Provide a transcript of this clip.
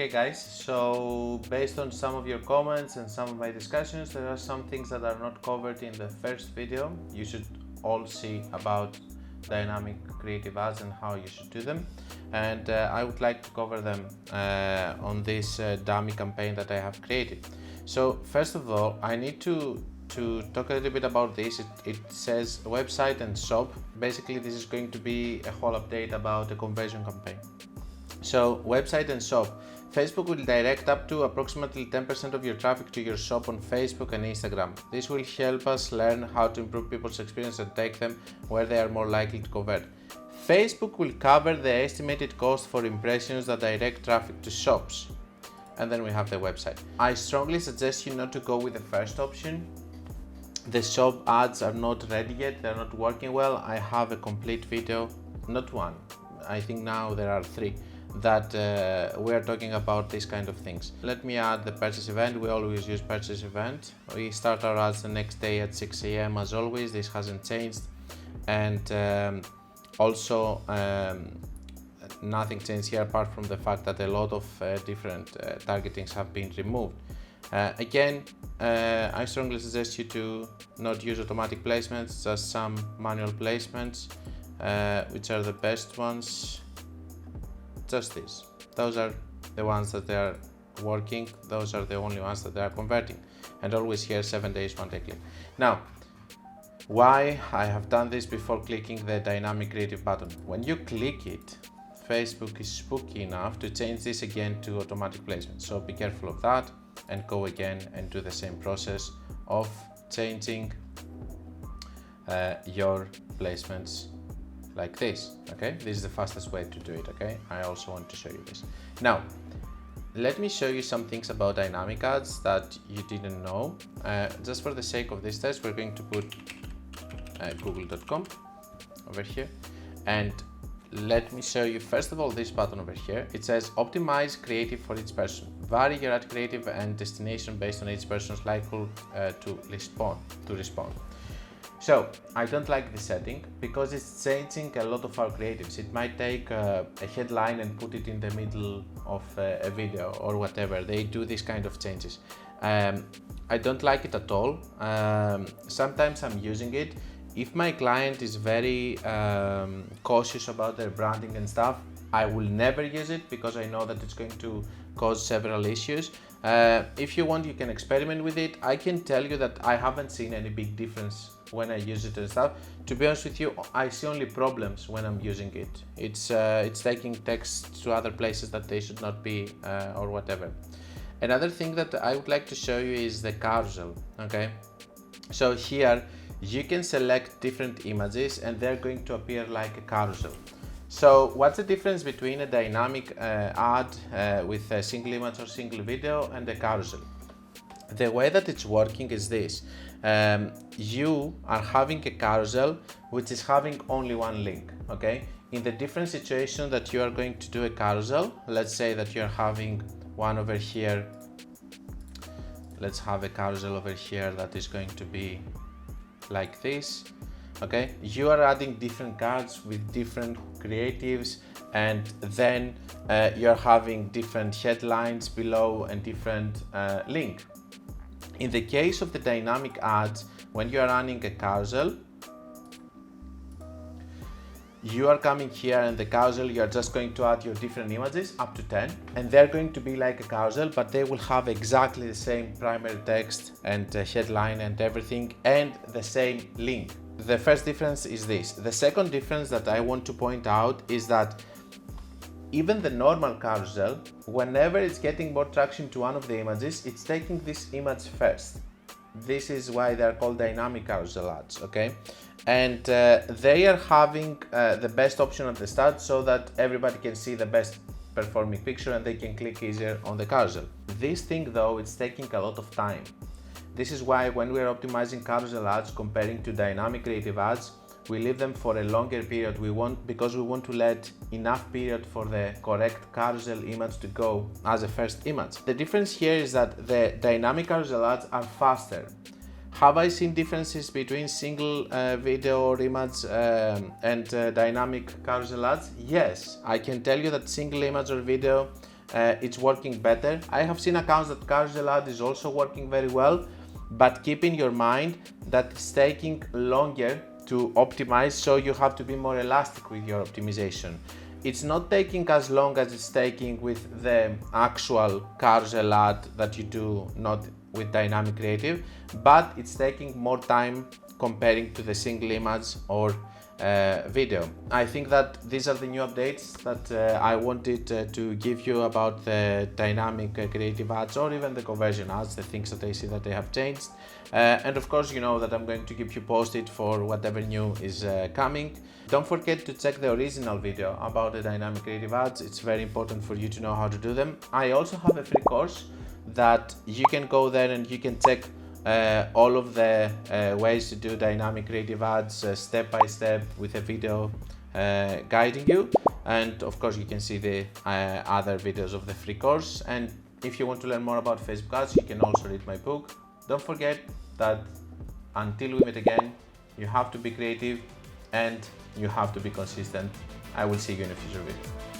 Okay guys, so based on some of your comments and some of my discussions, there are some things that are not covered in the first video. You should all see about dynamic creative ads and how you should do them, and I would like to cover them on this dummy campaign that I have created. So first of all, I need to talk a little bit about this. It says website and shop. Basically this is going to be a whole update about a conversion campaign. So website and shop. Facebook will direct up to approximately 10% of your traffic to your shop on Facebook and Instagram. This will help us learn how to improve people's experience and take them where they are more likely to convert. Facebook will cover the estimated cost for impressions that direct traffic to shops. And then we have the website. I strongly suggest you not to go with the first option. The shop ads are not ready yet, they're not working well. I have a complete video, not one, I think now there are 3 that we are talking about these kind of things. Let me add the purchase event. We always use purchase event. We start our ads the next day at 6 a.m. as always. This hasn't changed, and also nothing changed here apart from the fact that a lot of different targetings have been removed. Again, I strongly suggest you to not use automatic placements, just some manual placements, which are the best ones. Just these. Those are the ones that they are working. Those are the only ones that they are converting. And always here 7 days, 1 day click. Now, why I have done this before clicking the dynamic creative button. When you click it, Facebook is spooky enough to change this again to automatic placement. So be careful of that and go again and do the same process of changing your placements like this. Okay, this is the fastest way to do it. Okay, I also want to show you this. Now let me show you some things about dynamic ads that you didn't know. Just for the sake of this test, we're going to put google.com over here, and let me show you first of all this button over here. It says optimize creative for each person. Vary your ad creative and destination based on each person's likelihood to respond. So I don't like this setting because it's changing a lot of our creatives. It might take a headline and put it in the middle of a video or whatever. They do these kind of changes. I don't like it at all. Sometimes I'm using it. If my client is very cautious about their branding and stuff, I will never use it because I know that it's going to cause several issues. If you want, you can experiment with it. I can tell you that I haven't seen any big difference when I use it and stuff. To be honest with you, I see only problems when I'm using it. It's taking text to other places that they should not be, or whatever. Another thing that I would like to show you is the carousel. Okay, so here you can select different images and they're going to appear like a carousel. So what's the difference between a dynamic ad with a single image or single video and a carousel? The way that it's working is this. You are having a carousel which is having only one link. Okay, in the different situation that you are going to do a carousel, let's say that you're having one over here. Let's have a carousel over here that is going to be like this. Okay, you are adding different cards with different creatives, and then you're having different headlines below and different link. In the case of the dynamic ads, when you are running a carousel, you are coming here and the carousel, you are just going to add your different images up to 10, and they're going to be like a carousel, but they will have exactly the same primary text and headline and everything, and the same link. The first difference is this. The second difference that I want to point out is that even the normal carousel, whenever it's getting more traction to one of the images, it's taking this image first. This is why they're called dynamic carousel ads. Okay, and they are having the best option at the start so that everybody can see the best performing picture and they can click easier on the carousel. This thing though, it's taking a lot of time. This is why when we are optimizing carousel ads comparing to dynamic creative ads, we leave them for a longer period. Because we want to let enough period for the correct carousel image to go as a first image. The difference here is that the dynamic carousel ads are faster. Have I seen differences between single video or image and dynamic carousel ads? Yes, I can tell you that single image or video it's working better. I have seen accounts that carousel ad is also working very well, but keep in your mind that it's taking longer to optimize, so you have to be more elastic with your optimization. It's not taking as long as it's taking with the actual carousel ad that you do not with dynamic creative, but it's taking more time comparing to the single image or video. I think that these are the new updates that I wanted to give you about the dynamic creative ads, or even the conversion ads, the things that I see that they have changed. And of course, you know that I'm going to keep you posted for whatever new is coming. Don't forget to check the original video about the dynamic creative ads. It's very important for you to know how to do them. I also have a free course that you can go there and you can check all of the ways to do dynamic creative ads step by step with a video guiding you. And of course you can see the other videos of the free course. And if you want to learn more about Facebook ads, you can also read my book. Don't forget that until we meet again, you have to be creative and you have to be consistent. I will see you in a future video.